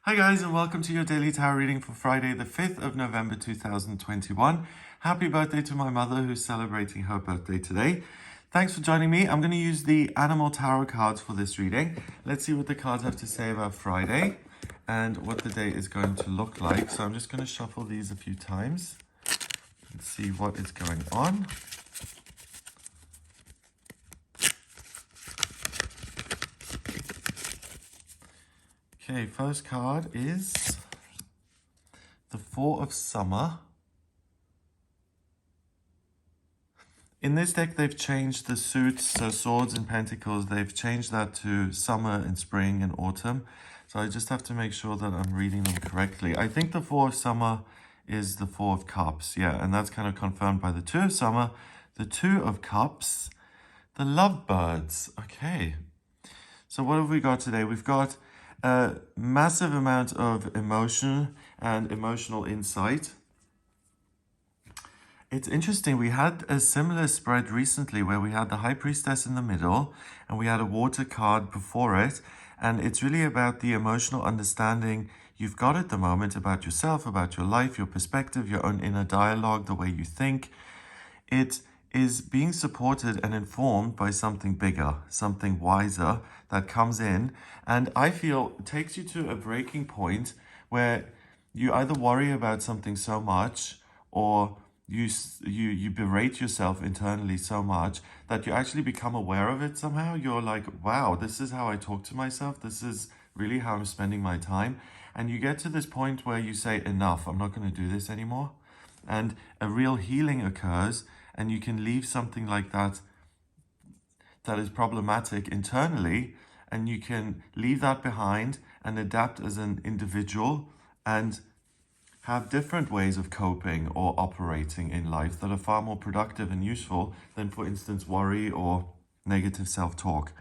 Hi guys, and welcome to your daily tarot reading for Friday the 5th of November 2021. Happy birthday to my mother who's celebrating her birthday today. Thanks for joining me. I'm going to use the animal tarot cards for this reading. Let's see what the cards have to say about Friday and what the day is going to look like. So I'm just going to shuffle these a few times and see what is going on. Okay, first card is the Four of Summer. In this deck, they've changed the suits, so swords and pentacles, they've changed that to summer and spring and autumn. So I just have to make sure that I'm reading them correctly. I think the Four of Summer is the Four of Cups, yeah, and that's kind of confirmed by the Two of Summer, the Two of Cups, the Lovebirds. Okay, so what have we got today? We've got a massive amount of emotion and emotional insight. It's interesting, we had a similar spread recently where we had the High Priestess in the middle and we had a water card before it. And it's really about the emotional understanding you've got at the moment about yourself, about your life, your perspective, your own inner dialogue, the way you think. It is being supported and informed by something bigger, something wiser that comes in. And I feel it takes you to a breaking point where you either worry about something so much or you berate yourself internally so much that you actually become aware of it somehow. You're like, wow, this is how I talk to myself. This is really how I'm spending my time. And you get to this point where you say, enough, I'm not going to do this anymore. And a real healing occurs and you can leave something like that is problematic internally, and you can leave that behind and adapt as an individual and have different ways of coping or operating in life that are far more productive and useful than, for instance, worry or negative self-talk.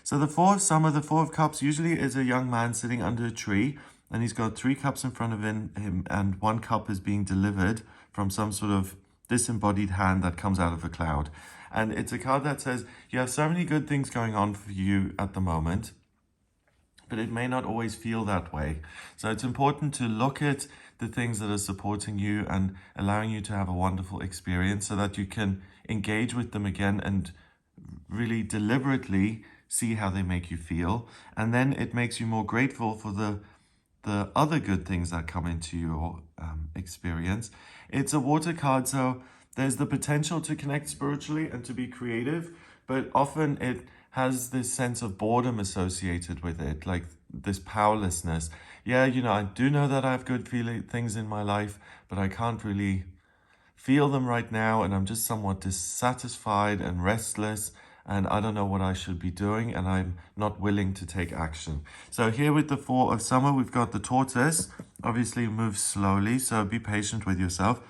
So the Four of Summer, the Four of Cups, usually is a young man sitting under a tree and he's got three cups in front of him and one cup is being delivered from some sort of disembodied hand that comes out of a cloud. And it's a card that says you have so many good things going on for you at the moment, but it may not always feel that way. So it's important to look at the things that are supporting you and allowing you to have a wonderful experience so that you can engage with them again and really deliberately see how they make you feel. And then it makes you more grateful for the other good things that come into your experience. It's a water card, so there's the potential to connect spiritually and to be creative, but often it has this sense of boredom associated with it, like this powerlessness. Yeah, I do know that I have good things in my life, but I can't really feel them right now, and I'm just somewhat dissatisfied and restless, and I don't know what I should be doing, and I'm not willing to take action. So here with the Four of Summer, we've got the tortoise. Obviously moves slowly, so be patient with yourself.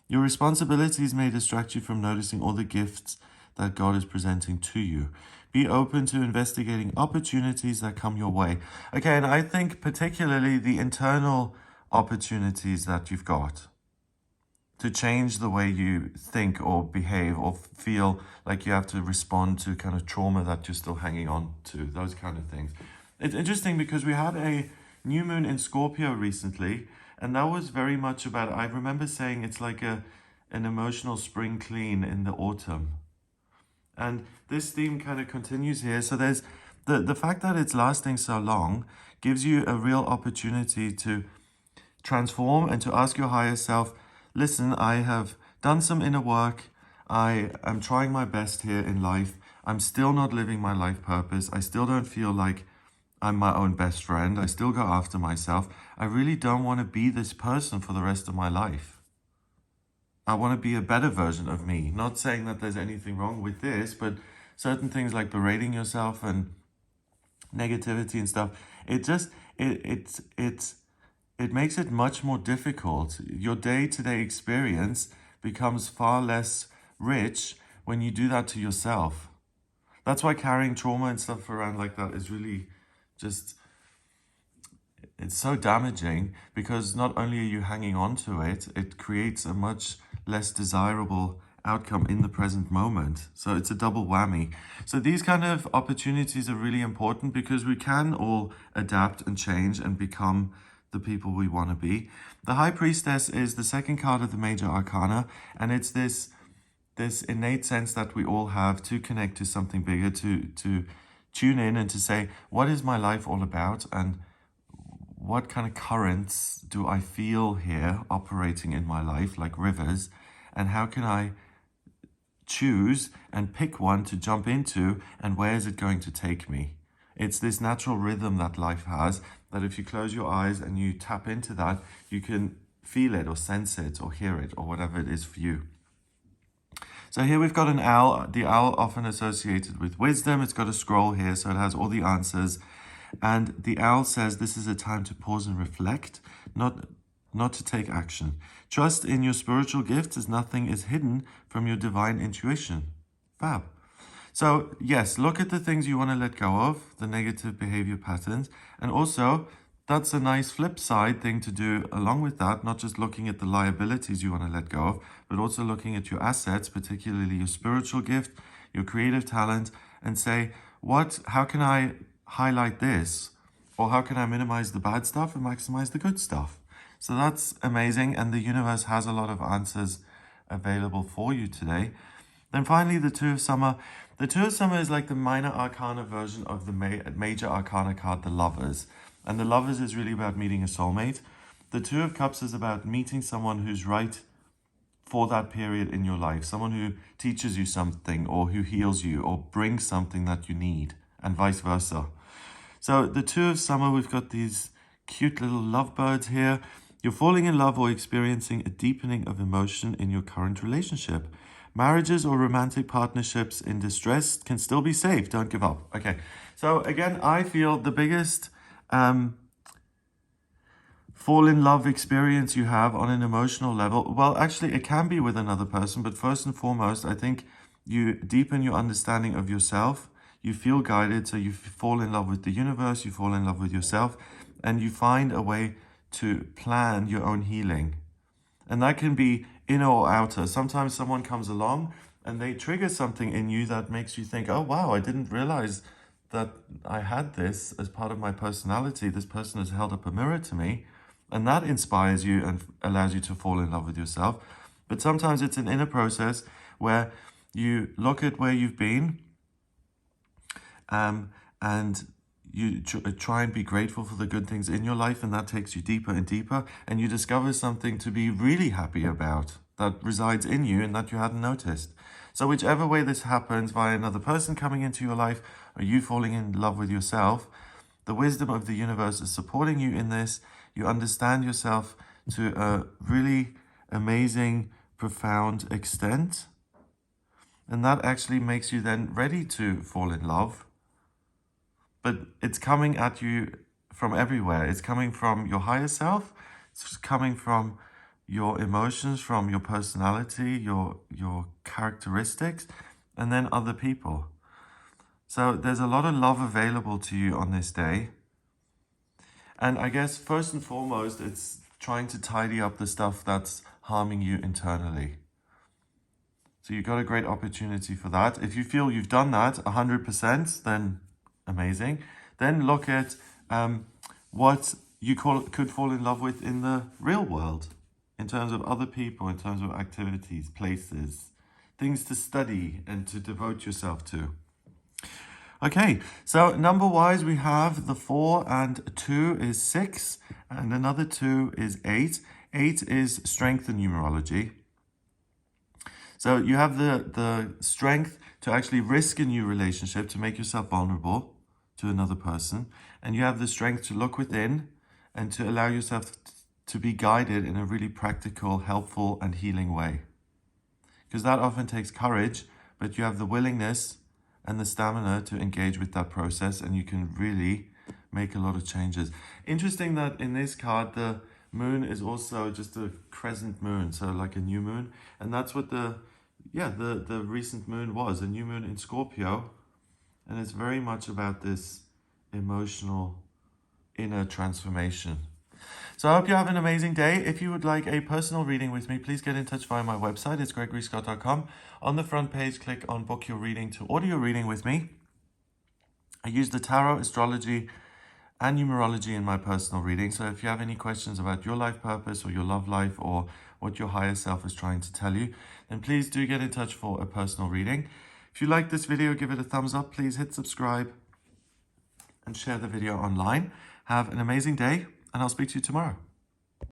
Your responsibilities may distract you from noticing all the gifts that God is presenting to you. Be open to investigating opportunities that come your way. Okay, and I think particularly the internal opportunities that you've got to change the way you think or behave or feel like you have to respond to kind of trauma that you're still hanging on to, those kind of things. It's interesting because we had a new moon in Scorpio recently, and that was very much about, I remember saying it's like an emotional spring clean in the autumn. And this theme kind of continues here. So there's the fact that it's lasting so long gives you a real opportunity to transform and to ask your higher self, listen, I have done some inner work. I am trying my best here in life. I'm still not living my life purpose. I still don't feel like I'm my own best friend. I still go after myself. I really don't want to be this person for the rest of my life. I want to be a better version of me. Not saying that there's anything wrong with this, but certain things like berating yourself and negativity and stuff, it makes it much more difficult. Your day-to-day experience becomes far less rich when you do that to yourself. That's why carrying trauma and stuff around like that is really just, it's so damaging, because not only are you hanging on to it, it creates a much less desirable outcome in the present moment. So it's a double whammy. So these kind of opportunities are really important because we can all adapt and change and become the people we want to be. The High Priestess is the second card of the Major Arcana, and it's this innate sense that we all have to connect to something bigger, to tune in and to say, what is my life all about, and what kind of currents do I feel here operating in my life like rivers, and how can I choose and pick one to jump into, and where is it going to take me? It's this natural rhythm that life has, that if you close your eyes and you tap into that, you can feel it or sense it or hear it or whatever it is for you. So here we've got an owl, the owl often associated with wisdom. It's got a scroll here, so it has all the answers. And the owl says this is a time to pause and reflect, not to take action. Trust in your spiritual gifts, as nothing is hidden from your divine intuition. Fab. So yes, look at the things you want to let go of, the negative behavior patterns. And also, that's a nice flip side thing to do along with that, not just looking at the liabilities you want to let go of, but also looking at your assets, particularly your spiritual gift, your creative talent, and say, how can I highlight this? Or how can I minimize the bad stuff and maximize the good stuff? So that's amazing, and the universe has a lot of answers available for you today. Then finally, the Two of Summer. The Two of Summer is like the minor arcana version of the major arcana card, the Lovers. And the Lovers is really about meeting a soulmate. The Two of Cups is about meeting someone who's right for that period in your life. Someone who teaches you something, or who heals you, or brings something that you need, and vice versa. So the Two of Summer, we've got these cute little lovebirds here. You're falling in love or experiencing a deepening of emotion in your current relationship. Marriages or romantic partnerships in distress can still be saved. Don't give up. Okay. So again, I feel the biggest fall in love experience you have on an emotional level, well, actually, it can be with another person, but first and foremost, I think you deepen your understanding of yourself. You feel guided, so you fall in love with the universe, you fall in love with yourself, and you find a way to plan your own healing. And that can be inner or outer. Sometimes someone comes along and they trigger something in you that makes you think, oh, wow, I didn't realize that I had this as part of my personality. This person has held up a mirror to me. And that inspires you and allows you to fall in love with yourself. But sometimes it's an inner process where you look at where you've been, and you try and be grateful for the good things in your life, and that takes you deeper and deeper, and you discover something to be really happy about that resides in you and that you hadn't noticed. So whichever way this happens, via another person coming into your life or you falling in love with yourself, the wisdom of the universe is supporting you in this. You understand yourself to a really amazing, profound extent, and that actually makes you then ready to fall in love. But it's coming at you from everywhere. It's coming from your higher self. It's coming from your emotions, from your personality, your characteristics, and then other people. So there's a lot of love available to you on this day. And I guess first and foremost, it's trying to tidy up the stuff that's harming you internally. So you've got a great opportunity for that. If you feel you've done that 100%, then amazing. Then look at what you could fall in love with in the real world, in terms of other people, in terms of activities, places, things to study and to devote yourself to. Okay, so number-wise, we have the 4 and 2 is 6, and another 2 is 8. 8 is strength in numerology. So you have the strength to actually risk a new relationship, to make yourself vulnerable to another person. And you have the strength to look within and to allow yourself to be guided in a really practical, helpful, and healing way. Because that often takes courage, but you have the willingness and the stamina to engage with that process, and you can really make a lot of changes. Interesting that in this card, the moon is also just a crescent moon, so like a new moon. And that's what the recent moon was, a new moon in Scorpio. And it's very much about this emotional inner transformation. So I hope you have an amazing day. If you would like a personal reading with me, please get in touch via my website. It's gregoryscott.com. On the front page, click on book your reading to order your reading with me. I use the tarot, astrology, and numerology in my personal reading. So if you have any questions about your life purpose or your love life or what your higher self is trying to tell you, then please do get in touch for a personal reading. If you like this video, give it a thumbs up. Please hit subscribe and share the video online. Have an amazing day, and I'll speak to you tomorrow.